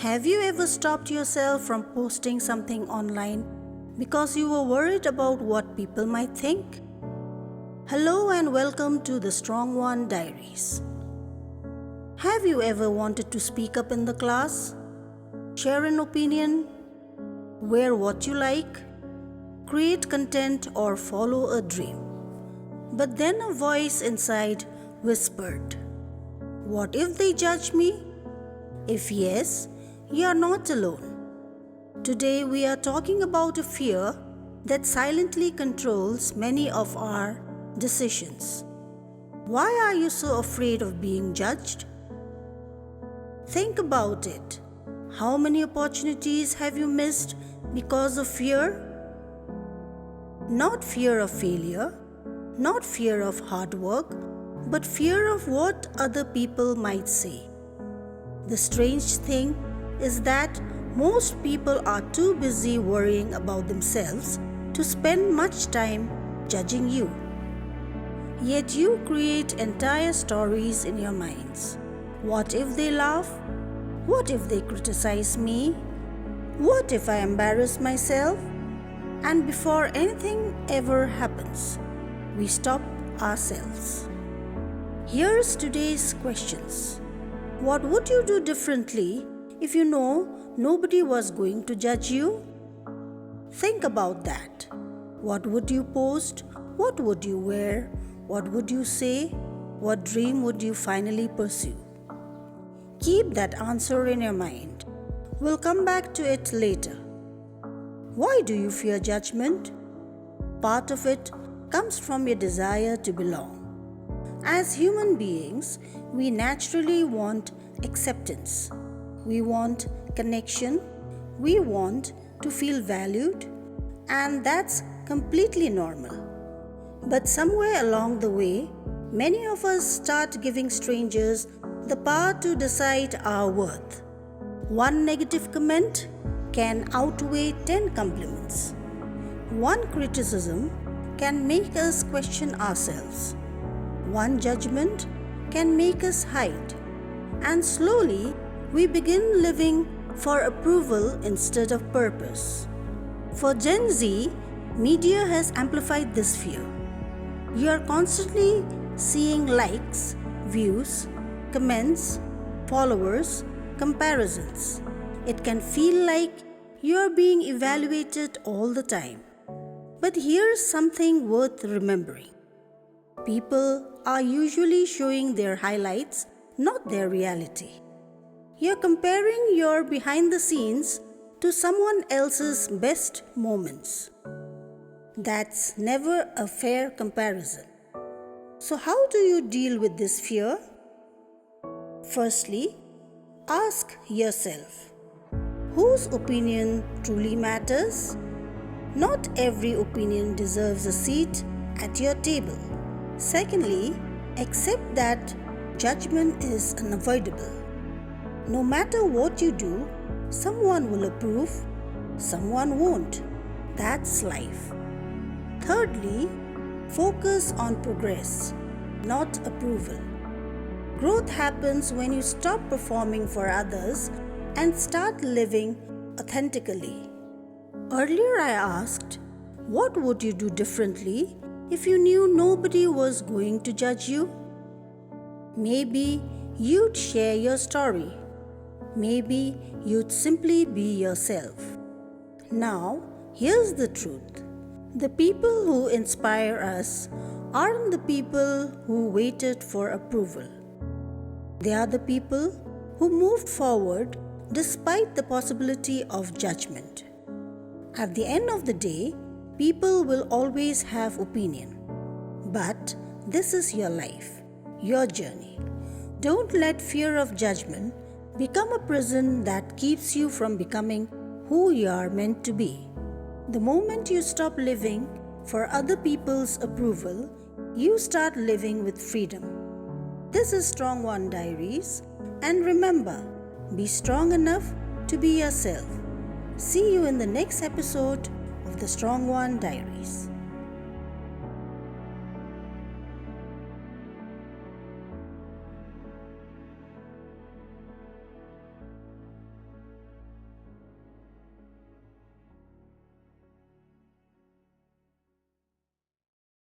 Have you ever stopped yourself from posting something online because you were worried about what people might think? Hello and welcome to the Strong One Diaries. Have you ever wanted to speak up in the class? Share an opinion? Wear what you like? Create content or follow a dream? But then a voice inside whispered, "What if they judge me?" If yes, you are not alone. Today we are talking about a fear that silently controls many of our decisions. Why are you so afraid of being judged? Think about it. How many opportunities have you missed because of fear? Not fear of failure, not fear of hard work, but fear of what other people might say. The strange thing is that most people are too busy worrying about themselves to spend much time judging you. Yet you create entire stories in your minds. What if they laugh? What if they criticize me? What if I embarrass myself? And before anything ever happens, we stop ourselves. Here's today's questions. What would you do differently if you know nobody was going to judge you? Think about that. What would you post? What would you wear? What would you say? What dream would you finally pursue? Keep that answer in your mind. We'll come back to it later. Why do you fear judgment? Part of it comes from your desire to belong. As human beings, we naturally want acceptance. We want connection. We want to feel valued. And that's completely normal. But somewhere along the way, many of us start giving strangers the power to decide our worth. One negative comment can outweigh 10 compliments. One criticism can make us question ourselves. One judgment can make us hide. And slowly, we begin living for approval instead of purpose. For Gen Z, media has amplified this fear. You are constantly seeing likes, views, comments, followers, comparisons. It can feel like you are being evaluated all the time. But here's something worth remembering. People are usually showing their highlights, not their reality. You're comparing your behind the scenes to someone else's best moments. That's never a fair comparison. So how do you deal with this fear? Firstly, ask yourself, whose opinion truly matters? Not every opinion deserves a seat at your table. Secondly, accept that judgment is unavoidable. No matter what you do, someone will approve, someone won't. That's life. Thirdly, focus on progress, not approval. Growth happens when you stop performing for others and start living authentically. Earlier I asked, what would you do differently if you knew nobody was going to judge you? Maybe you'd share your story. Maybe you'd simply be yourself. Now, here's the truth. The people who inspire us aren't the people who waited for approval. They are the people who moved forward despite the possibility of judgment. At the end of the day, people will always have opinion. But this is your life, your journey. Don't let fear of judgment become a prison that keeps you from becoming who you are meant to be. The moment you stop living for other people's approval, you start living with freedom. This is Strong One Diaries, and remember, be strong enough to be yourself. See you in the next episode of the Strong One Diaries.